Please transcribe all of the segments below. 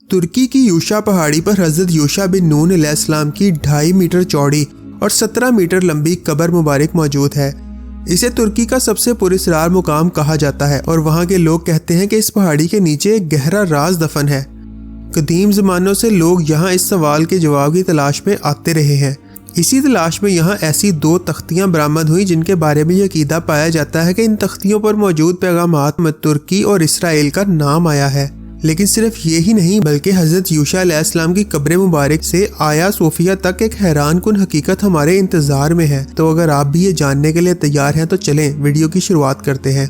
ترکی کی یوشا پہاڑی پر حضرت یوشا بن نون علیہ السلام کی 2.5 میٹر چوڑی اور 17 میٹر لمبی قبر مبارک موجود ہے۔ اسے ترکی کا سب سے پراسرار مقام کہا جاتا ہے اور وہاں کے لوگ کہتے ہیں کہ اس پہاڑی کے نیچے ایک گہرا راز دفن ہے۔ قدیم زمانوں سے لوگ یہاں اس سوال کے جواب کی تلاش میں آتے رہے ہیں۔ اسی تلاش میں یہاں ایسی 2 تختیاں برآمد ہوئیں جن کے بارے میں یہ عقیدہ پایا جاتا ہے کہ ان تختیوں پر موجود پیغامات میں ترکی اور اسرائیل کا نام آیا ہے۔ لیکن صرف یہی نہیں بلکہ حضرت یوشا علیہ السلام کی قبر مبارک سے آیا صوفیہ تک ایک حیران کن حقیقت ہمارے انتظار میں ہے۔ تو اگر آپ بھی یہ جاننے کے لیے تیار ہیں تو چلیں ویڈیو کی شروعات کرتے ہیں۔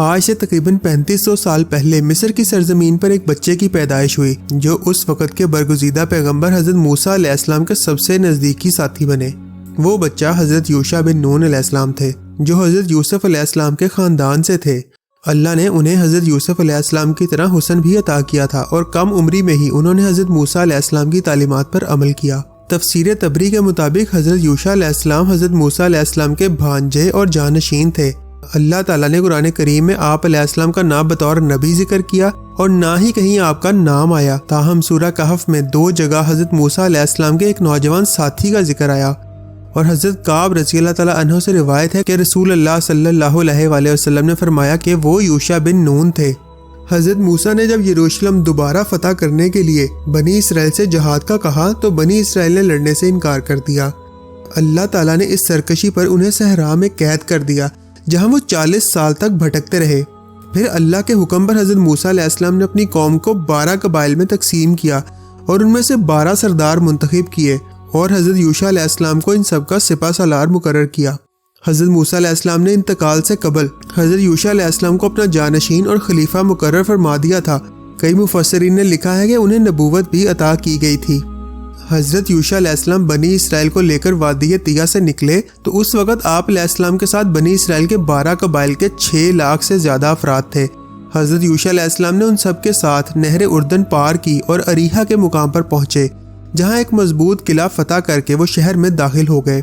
آج سے تقریباً 3500 سال پہلے مصر کی سرزمین پر ایک بچے کی پیدائش ہوئی جو اس وقت کے برگزیدہ پیغمبر حضرت موسیٰ علیہ السلام کے سب سے نزدیکی ساتھی بنے۔ وہ بچہ حضرت یوشا بن نون علیہ السلام تھے جو حضرت یوسف علیہ السلام کے خاندان سے تھے۔ اللہ نے انہیں حضرت یوسف علیہ السلام کی طرح حسن بھی عطا کیا تھا اور کم عمری میں ہی انہوں نے حضرت موسیٰ علیہ السلام کی تعلیمات پر عمل کیا۔ تفسیر طبری کے مطابق حضرت یوشا علیہ السلام حضرت موسیٰ علیہ السلام کے بھانجے اور جانشین تھے۔ اللہ تعالیٰ نے قرآن کریم میں آپ علیہ السلام کا نام بطور نبی ذکر کیا اور نہ ہی کہیں آپ کا نام آیا، تاہم سورہ کہف میں 2 جگہ حضرت موسیٰ علیہ السلام کے ایک نوجوان ساتھی کا ذکر آیا۔ اور حضرت کعب رضی اللہ تعالیٰ عنہ سے روایت ہے کہ رسول اللہ صلی اللہ علیہ وآلہ وسلم نے فرمایا کہ وہ یوشا بن نون تھے۔ حضرت موسیٰ نے جب یروشلم دوبارہ فتح کرنے کے لیے بنی اسرائیل سے جہاد کا کہا تو بنی اسرائیل نے لڑنے سے انکار کر دیا۔ اللہ تعالیٰ نے اس سرکشی پر انہیں صحرا میں قید کر دیا جہاں وہ 40 سال تک بھٹکتے رہے۔ پھر اللہ کے حکم پر حضرت موسیٰ علیہ السلام نے اپنی قوم کو 12 قبائل میں تقسیم کیا اور ان میں سے 12 سردار منتخب کیے اور حضرت یوشا علیہ السلام کو ان سب کا سپہ سالار مقرر کیا۔ حضرت موسیٰ علیہ السلام نے انتقال سے قبل حضرت یوشا علیہ السلام کو اپنا جانشین اور خلیفہ مقرر فرما دیا تھا۔ کئی مفسرین نے لکھا ہے کہ انہیں نبوت بھی عطا کی گئی تھی۔ حضرت یوشا علیہ السلام بنی اسرائیل کو لے کر وادی طیہ سے نکلے تو اس وقت آپ علیہ السلام کے ساتھ بنی اسرائیل کے 12 قبائل کے 6 لاکھ سے زیادہ افراد تھے۔ حضرت یوشا علیہ السلام نے ان سب کے ساتھ نہر اردن پار کی اور اریحا کے مقام پر پہنچے جہاں ایک مضبوط قلعہ فتح کر کے وہ شہر میں داخل ہو گئے۔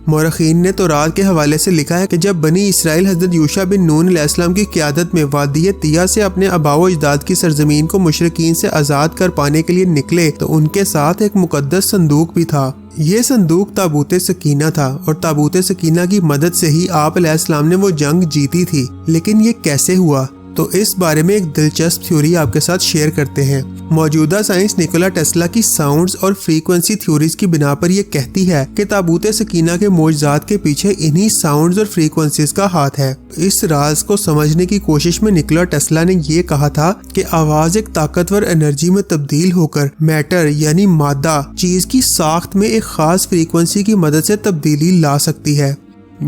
مورخین نے تورات کے حوالے سے لکھا ہے کہ جب بنی اسرائیل حضرت یوشا بن نون علیہ السلام کی قیادت میں وادی طیہ سے اپنے آباء و اجداد کی سرزمین کو مشرکین سے آزاد کر پانے کے لیے نکلے تو ان کے ساتھ ایک مقدس صندوق بھی تھا۔ یہ صندوق تابوت سکینہ تھا اور تابوت سکینہ کی مدد سے ہی آپ علیہ السلام نے وہ جنگ جیتی تھی۔ لیکن یہ کیسے ہوا؟ تو اس بارے میں ایک دلچسپ تھیوری آپ کے ساتھ شیئر کرتے ہیں۔ موجودہ سائنس نیکولا ٹیسلا کی ساؤنڈز اور فریکوینسی تھیوریز کی بنا پر یہ کہتی ہے کہ تابوت سکینہ کے معجزات کے پیچھے انہی ساؤنڈز اور فریکوینسیز کا ہاتھ ہے۔ اس راز کو سمجھنے کی کوشش میں نیکولا ٹیسلا نے یہ کہا تھا کہ آواز ایک طاقتور انرجی میں تبدیل ہو کر میٹر یعنی مادہ چیز کی ساخت میں ایک خاص فریکوینسی کی مدد سے تبدیلی لا سکتی ہے۔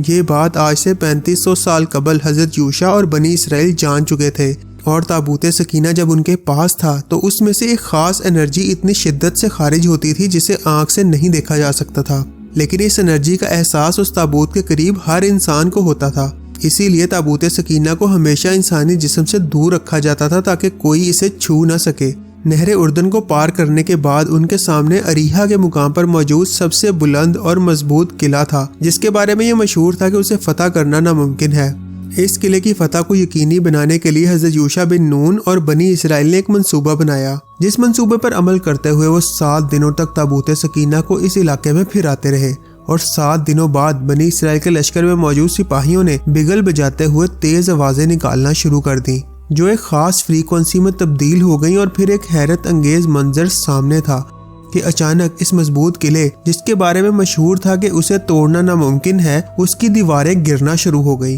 یہ بات آج سے 3500 سال قبل حضرت یوشا اور بنی اسرائیل جان چکے تھے، اور تابوت سکینہ جب ان کے پاس تھا تو اس میں سے ایک خاص انرجی اتنی شدت سے خارج ہوتی تھی جسے آنکھ سے نہیں دیکھا جا سکتا تھا، لیکن اس انرجی کا احساس اس تابوت کے قریب ہر انسان کو ہوتا تھا۔ اسی لیے تابوت سکینہ کو ہمیشہ انسانی جسم سے دور رکھا جاتا تھا تاکہ کوئی اسے چھو نہ سکے۔ نہر اردن کو پار کرنے کے بعد ان کے سامنے اریحا کے مقام پر موجود سب سے بلند اور مضبوط قلعہ تھا جس کے بارے میں یہ مشہور تھا کہ اسے فتح کرنا ناممکن ہے۔ اس قلعے کی فتح کو یقینی بنانے کے لیے حضرت یوشا بن نون اور بنی اسرائیل نے ایک منصوبہ بنایا، جس منصوبے پر عمل کرتے ہوئے وہ 7 دنوں تک تابوت سکینہ کو اس علاقے میں پھراتے رہے، اور 7 دنوں بعد بنی اسرائیل کے لشکر میں موجود سپاہیوں نے بگل بجاتے ہوئے تیز آوازیں نکالنا شروع کر دیں جو ایک خاص فریکوینسی میں تبدیل ہو گئیں، اور پھر ایک حیرت انگیز منظر سامنے تھا کہ اچانک اس مضبوط قلعے جس کے بارے میں مشہور تھا کہ اسے توڑنا ناممکن ہے، اس کی دیواریں گرنا شروع ہو گئی۔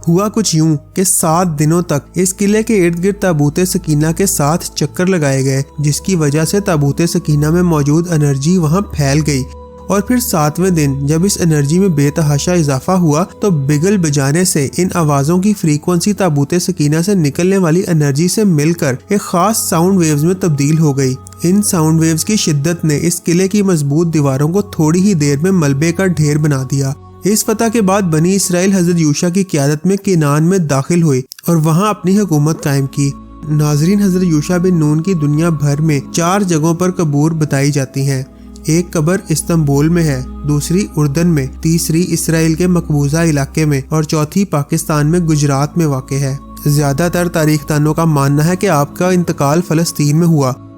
ہوا کچھ یوں کہ 7 دنوں تک اس قلعے کے ارد گرد تابوت سکینہ کے ساتھ چکر لگائے گئے، جس کی وجہ سے تابوت سکینہ میں موجود انرجی وہاں پھیل گئی، اور پھر 7ویں دن جب اس انرجی میں بے تحاشا اضافہ ہوا تو بگل بجانے سے ان آوازوں کی فریکوینسی تابوت سکینہ سے نکلنے والی انرجی سے مل کر ایک خاص ساؤنڈ ویوز میں تبدیل ہو گئی۔ ان ساؤنڈ ویوز کی شدت نے اس قلعے کی مضبوط دیواروں کو تھوڑی ہی دیر میں ملبے کا ڈھیر بنا دیا۔ اس فتح کے بعد بنی اسرائیل حضرت یوشا کی قیادت میں کنعان میں داخل ہوئے اور وہاں اپنی حکومت قائم کی۔ ناظرین، حضرت یوشا بن نون کی دنیا بھر میں 4 جگہوں پر قبور بتائی جاتی ہیں۔ ایک قبر استنبول میں ہے، دوسری اردن میں، تیسری اسرائیل کے مقبوضہ علاقے میں، اور چوتھی پاکستان میں گجرات میں واقع ہے۔ زیادہ تر تاریخ دانوں کا ماننا ہے کہ آپ کا انتقال فلسطین میں ہوا